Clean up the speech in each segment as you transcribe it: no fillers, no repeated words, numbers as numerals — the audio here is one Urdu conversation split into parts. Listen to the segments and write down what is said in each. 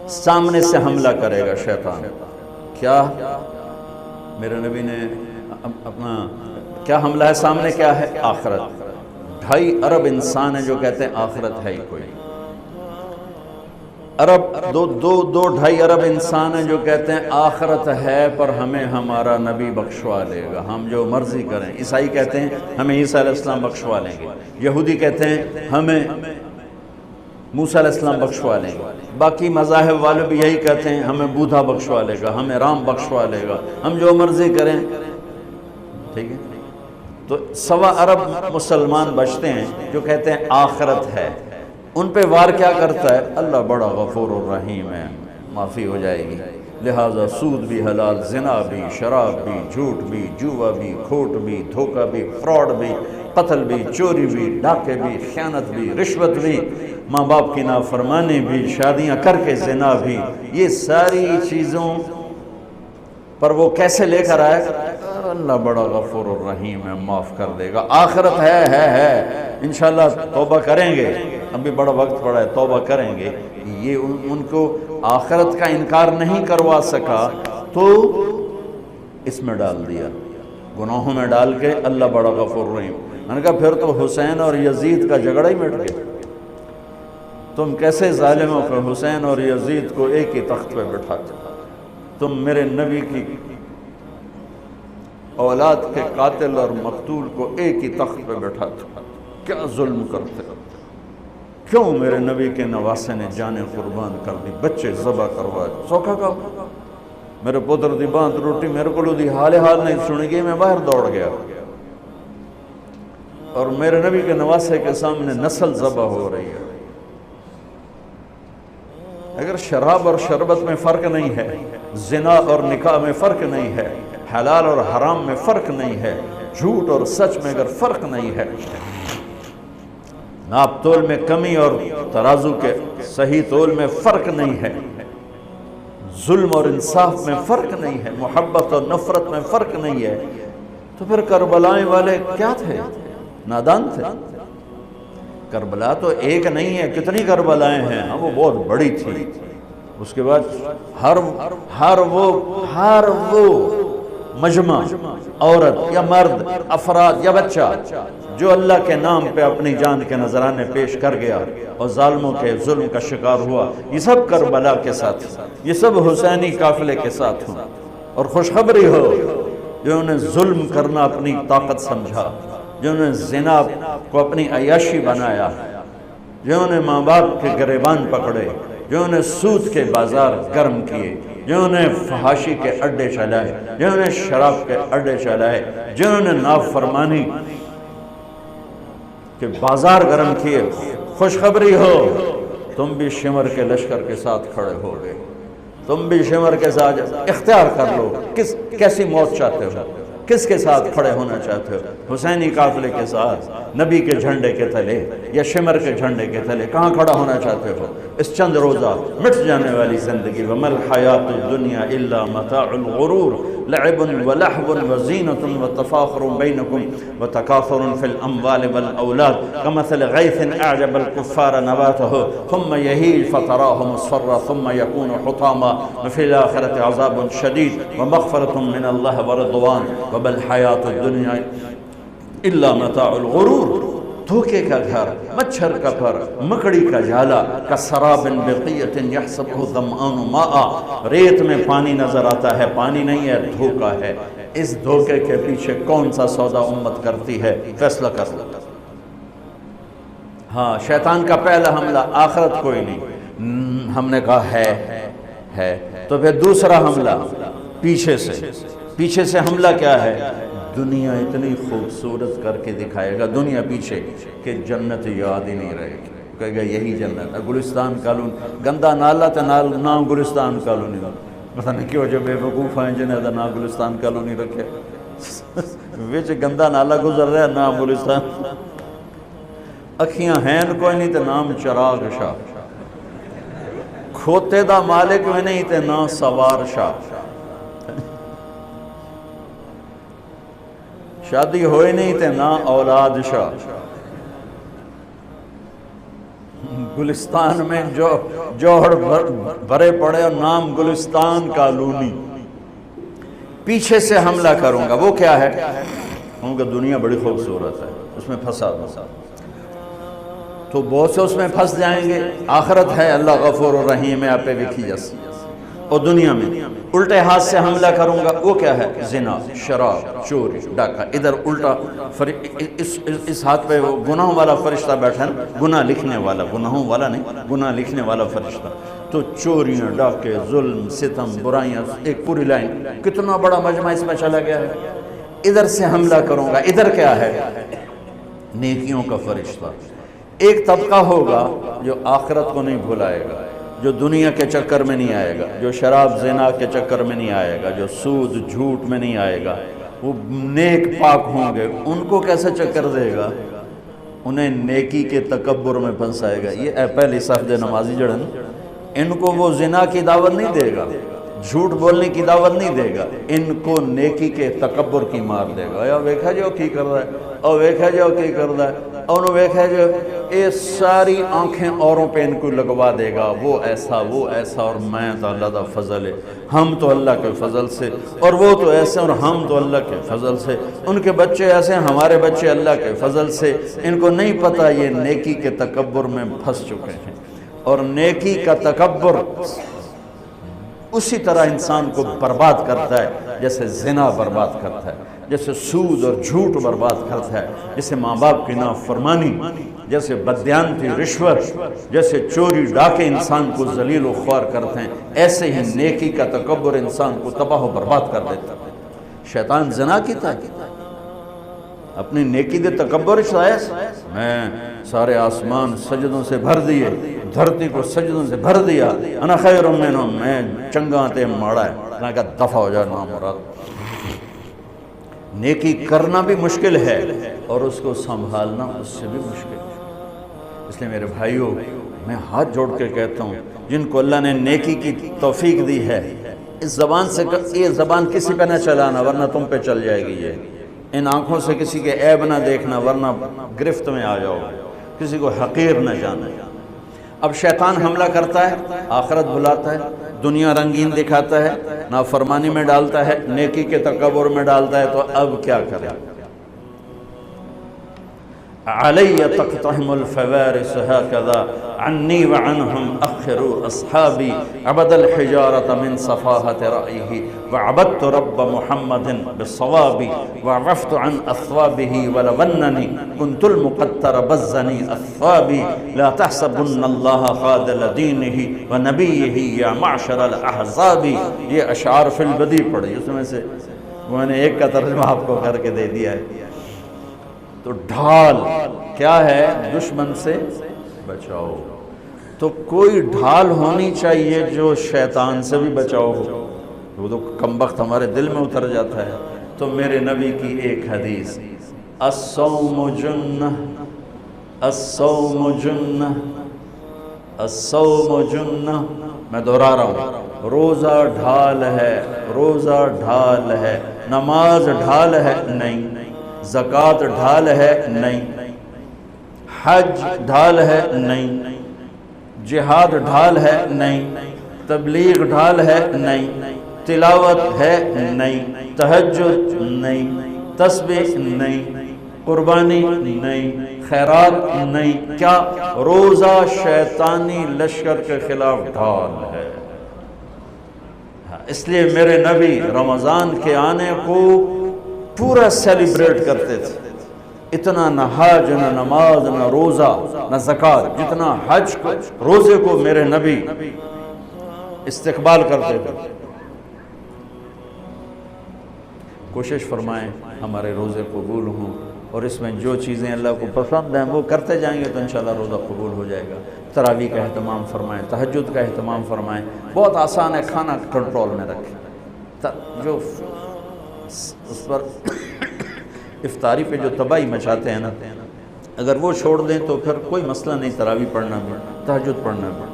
سامنے سے حملہ کرے گا شیطان. کیا میرے نبی نے اپنا کیا حملہ ہے سامنے؟ کیا ہے؟ آخرت. 2.5 ارب انسان ہیں جو کہتے ہیں آخرت ہے ہی کوئی. دو 2.5 ارب انسان ہیں جو کہتے ہیں آخرت ہے پر ہمیں ہمارا نبی بخشوا لے گا، ہم جو مرضی کریں. عیسائی کہتے ہیں ہمیں عیسیٰ علیہ السلام بخشوا لیں گے. یہودی کہتے ہیں ہمیں موسیٰ علیہ السلام بخشوا لیں گے. باقی مذاہب والے بھی یہی کہتے ہیں ہمیں بودھا بخشوا لے گا، ہمیں رام بخشوا لے گا، ہم جو مرضی کریں. ٹھیک ہے، تو 1.25 ارب مسلمان بچتے ہیں جو کہتے ہیں آخرت ہے. ان پہ وار کیا کرتا ہے؟ اللہ بڑا غفور الرحیم ہے، معافی ہو جائے گی. لہٰذا سود بھی حلال، زنا بھی، شراب بھی، جھوٹ بھی، جوا بھی، کھوٹ بھی، دھوکہ بھی، فراڈ بھی، قتل بھی، چوری بھی، ڈاکے بھی، خیانت بھی، رشوت بھی، ماں باپ کی نافرمانی بھی، شادیاں کر کے زنا بھی. یہ ساری چیزوں پر وہ کیسے لے کر آئے؟ اللہ بڑا غفور الرحیم ہے، معاف کر دے گا. آخرت ہے انشاءاللہ توبہ کریں گے، ابھی بڑا وقت پڑا ہے، توبہ کریں گے. یہ ان کو آخرت کا انکار نہیں کروا سکا تو اس میں ڈال دیا، گناہوں میں ڈال کے اللہ بڑا غفور الرحیم. میں نے کہا پھر تو حسین اور یزید کا جھگڑا ہی مٹ گیا. تم کیسے ظالم ہو کہ حسین اور یزید کو ایک ہی تخت پہ بٹھاتے؟ تم میرے نبی کی اولاد کے قاتل اور مقتول کو ایک ہی تخت پہ بٹھاتے؟ کیا ظلم کرتے؟ کیوں میرے نبی کے نواسے نے جانیں قربان کر دی، بچے ذبح کروائے؟ سوکھا کا میرے پتر دی باندھ روٹی میرے کو دی حال نہیں سنی گئی، میں باہر دوڑ گیا. اور میرے نبی کے نواسے کے سامنے نسل ذبح ہو رہی ہے. اگر شراب اور شربت میں فرق نہیں ہے، زنا اور نکاح میں فرق نہیں ہے، حلال اور حرام میں فرق نہیں ہے، جھوٹ اور سچ میں اگر فرق نہیں ہے، ناپ تول میں کمی اور ترازو کے صحیح تول میں فرق نہیں ہے، ظلم اور انصاف میں فرق نہیں ہے، محبت اور نفرت میں فرق نہیں ہے، تو پھر کربلائیں والے کیا تھے؟ نادان تھے. کربلا تو ایک نہیں ہے، کتنی کربلائیں ہیں. وہ بہت بڑی تھی. اس کے بعد ہر وہ مجمع، عورت یا مرد، افراد یا بچہ جو اللہ کے نام پہ اپنی جان کے نذرانے پیش کر گیا اور ظالموں کے ظلم کا شکار ہوا، یہ سب کربلا کے ساتھ، یہ سب حسینی قافلے کے ساتھ ہوں. اور خوشخبری ہو جو انہیں ظلم کرنا اپنی طاقت سمجھا، جنہوں نے زنا کو اپنی عیاشی بنایا، جنہوں نے ماں باپ کے گریبان پکڑے، جنہوں نے سود کے بازار گرم کیے، جنہوں نے فحاشی کے اڈے چلائے، جنہوں نے شراب کے اڈے چلائے، جنہوں نے نافرمانی کے بازار گرم کیے، خوشخبری ہو تم بھی شمر کے لشکر کے ساتھ کھڑے ہو گئے. تم بھی شمر کے ساتھ اختیار کر لو، کیسی موت چاہتے ہو، کس کے ساتھ کھڑے ہونا چاہتے ہو؟ حسینی قافلے کے ساتھ، نبی کے جھنڈے کے تلے یا شمر کے جھنڈے کے تلے؟ کہاں کھڑا ہونا چاہتے ہو؟ اس چند روزہ مٹ جانے والی زندگی. وَمَا الْحَيَاةُ الدُّنْيَا إِلَّا مَتَاعُ الْغُرُورِ لَعِبٌ وَلَهْوٌ وَزِينَةٌ وَتَفَاخُرٌ بَيْنَكُمْ وَتَكَاثُرٌ فِي الْأَمْوَالِ وَالْأَوْلَادِ كَمَثَلِ غَيْثٍ أَعْجَبَ الْكُفَّارَ نَبَاتُهُ ثُمَّ يَهِيجُ فَتَرَاهُ مُصْفَرًّا ثُمَّ يَكُونُ حُطَامًا وَفِي الْآخِرَةِ عَذَابٌ شَدِيدٌ وَمَغْفِرَةٌ مِّنَ اللَّهِ وَرِضْوَانٌ وَمَا الْحَيَاةُ الدُّنْيَا إِلَّا مَتَاعُ الْغُرُورِ. دھوکے کا گھر، مچھر کا گھر، مکڑی کا جالا، کسراب بقیۃ یحسبہ الظمآن ماء. ریت میں پانی نظر آتا ہے، پانی نہیں ہے، دھوکہ ہے. اس دھوکے کے پیچھے کون سا سودا امت کرتی ہے؟ فیصلہ کر لو. ہاں، شیطان کا پہلا حملہ آخرت کوئی نہیں. ہم نے کہا ہے تو پھر دوسرا حملہ پیچھے سے حملہ کیا ہے؟ دنیا اتنی خوبصورت کر کے دکھائے گا، دنیا پیچھے، کہ جنت یاد ہی نہیں رہے گی. کہے گا یہی جنت ہے. گلستان کالون گندا نالا تے نام گلستان کالونی. پتہ نہیں کیوں جو بے وقوف ہیں جنہیں دا نام گلستان کالونی رکھے. وچ گندا نالا گزر رہا ہے، نام گلستان. اکھیاں ہیں کوئی نہیں تے نام چراغ شاہ. کھوتے دا مالک میں نہیں تے نام سوار شاہ. شادی ہوئی نہیں تے نہ اولاد شاہ. گلستان میں جو جوہر بھرے پڑے اور نام گلستان کالونی، پیچھے سے حملہ کروں گا، وہ کیا ہے؟ کہوں گا دنیا بڑی خوبصورت ہے، اس میں پھنسا تو بہت سے اس میں پھنس جائیں گے۔ آخرت ہے، اللہ غفور الرحیم ہے، آپ پہ وکھی جس، اور دنیا میں الٹے ہاتھ سے حملہ کروں گا، وہ کیا ہے؟ زنا، شراب، چوری، ڈاکہ۔ ادھر الٹا اس ہاتھ پہ وہ گناہوں والا فرشتہ بیٹھا ہے، گناہ لکھنے والا، گناہوں والا نہیں، گناہ لکھنے والا فرشتہ۔ تو چوریاں، ڈاکے، ظلم، ستم، برائیاں، ایک پوری لائن، کتنا بڑا مجمع اس میں چلا گیا ہے۔ ادھر سے حملہ کروں گا، ادھر کیا ہے؟ نیکیوں کا فرشتہ۔ ایک طبقہ ہوگا جو آخرت کو نہیں بھلائے گا، جو دنیا کے چکر میں نہیں آئے گا، جو شراب زنا کے چکر میں نہیں آئے گا، جو سود جھوٹ میں نہیں آئے گا، وہ نیک پاک ہوں گے۔ ان کو کیسے چکر دے گا؟ انہیں نیکی کے تکبر میں پھنسائے گا۔ یہ پہلی صف دے نمازی جڑن، ان کو وہ زنا کی دعوت نہیں دے گا، جھوٹ بولنے کی دعوت نہیں دے گا، ان کو نیکی کے تکبر کی مار دے گا۔ یا ویکھا جو کی کر رہا ہے، اور ویکھا جو کی کر رہا ہے، اور انہوں ویکھا جو یہ ساری آنکھیں اوروں پہ ان کو لگوا دے گا، وہ ایسا وہ ایسا، اور میں تو اللہ کا فضل ہے، ہم تو اللہ کے فضل سے، اور وہ تو ایسے اور ہم تو اللہ کے فضل سے، ان کے بچے ایسے ہمارے بچے اللہ کے فضل سے۔ ان کو نہیں پتہ یہ نیکی کے تکبر میں پھنس چکے ہیں، اور نیکی کا تکبر اسی طرح انسان کو برباد کرتا ہے جیسے زنا برباد کرتا ہے، جیسے سود اور جھوٹ برباد کرتا ہے، جیسے ماں باپ کی نافرمانی، جیسے بددیانتی، رشوت، جیسے چوری ڈاکے انسان کو ذلیل و خوار کرتے ہیں، ایسے ہی نیکی کا تکبر انسان کو تباہ و برباد کر دیتا ہے۔ شیطان زنا کیتا ہے، اپنی نیکی دے تکبر شاید میں سارے آسمان سجدوں سے بھر دیے، دھرتی کو سجدوں سے بھر دیا، انا خیر منہم، میں چنگا تے ماڑا ہے، اللہ کا دفع ہو جائے نامراد۔ نیکی کرنا بھی مشکل ہے اور اس کو سنبھالنا اس سے بھی مشکل ہے۔ اس لیے میرے بھائیوں، میں ہاتھ جوڑ کے کہتا ہوں، جن کو اللہ نے نیکی کی توفیق دی ہے، اس زبان سے یہ زبان کسی پہ نہ چلانا ورنہ تم پہ چل جائے گی۔ یہ ان آنکھوں سے کسی کے عیب نہ دیکھنا ورنہ گرفت میں آ جاؤ، کسی کو حقیر نہ جانا۔ اب شیطان حملہ کرتا ہے، آخرت بلاتا ہے، دنیا رنگین دکھاتا ہے، نافرمانی میں ڈالتا ہے، نیکی کے تکبر میں ڈالتا ہے، تو اب کیا کرے؟ علی تقتحم الفوارس هكذا عني وعنهم أخروا أصحابي عبد الحجارة من صفاهة رأيه وعبدت رب محمد بالصواب وعفت عن أثوابه ولونني كنت المقتر بزني أثوابي لا تحسبن الله خاذل دينه ونبيه يا معشر الأحزاب۔ یہ اشعار فی البدی پڑھی، اس میں سے میں نے ایک کا ترجمہ آپ کو کر کے دے دیا ہے۔ تو ڈھال کیا ہے؟ دشمن سے بچاؤ۔ تو کوئی ڈھال ہونی چاہیے جو شیطان سے بھی بچاؤ ہو، وہ تو کمبخت ہمارے دل میں اتر جاتا ہے۔ تو میرے نبی کی ایک حدیث، الصوم جنہ، الصوم جنہ، الصوم جنہ، میں دہرا رہا ہوں، روزہ ڈھال ہے، روزہ ڈھال ہے، نماز ڈھال ہے نہیں، زکوٰۃ ڈھال ہے نہیں، حج ڈھال ہے نہیں، جہاد ڈھال ہے نہیں، تبلیغ ڈھال ہے نہیں، تلاوت ہے نہیں، تہجد نہیں، تسبیح نہیں، قربانی نہیں، خیرات نہیں۔ کیا؟ روزہ شیطانی لشکر کے خلاف ڈھال ہے۔ اس لیے میرے نبی رمضان کے آنے کو پورا سیلیبریٹ کرتے تھے، اتنا نہ حج، نہ نماز، نہ روزہ، نہ زکوٰۃ، جتنا حج کو، روزے کو میرے نبی استقبال کرتے تھے۔ کوشش فرمائیں ہمارے روزے قبول ہوں، اور اس میں جو چیزیں اللہ کو پسند ہیں وہ کرتے جائیں گے تو انشاءاللہ روزہ قبول ہو جائے گا۔ تراویح کا اہتمام فرمائیں، تہجد کا اہتمام فرمائیں، بہت آسان ہے، کھانا کنٹرول میں رکھیں۔ جو اس پر افطاری پہ جو تباہی مچاتے ہیں نا، اگر وہ چھوڑ دیں تو پھر کوئی مسئلہ نہیں، تراویح پڑھنا بھی، تہجد پڑھنا بھی،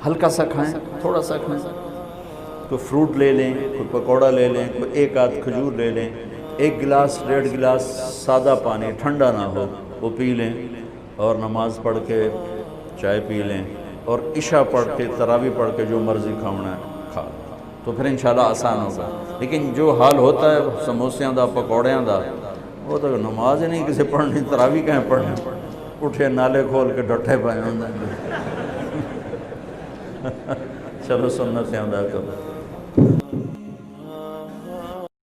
ہلکا سا کھائیں، تھوڑا سا کھائیں، کوئی فروٹ لے لیں، کوئی پکوڑا لے لیں، کوئی ایک آدھ کھجور لے لیں، ایک گلاس 1.5 گلاس سادہ پانی ٹھنڈا نہ ہو وہ پی لیں، اور نماز پڑھ کے چائے پی لیں اور عشاء پڑھ کے تراویح پڑھ کے جو مرضی کھانا ہے کھا تو پھر انشاءاللہ آسان ہوگا. لیکن جو حال ہوتا ہے سموسیاں دا پکوڑیاں دا وہ تو نماز ہی نہیں کسی پڑھنی تراویح کہیں پڑھنی اٹھے نالے کھول کے ڈٹھے پائے ہوں. چلو سنتیں ادا کرو.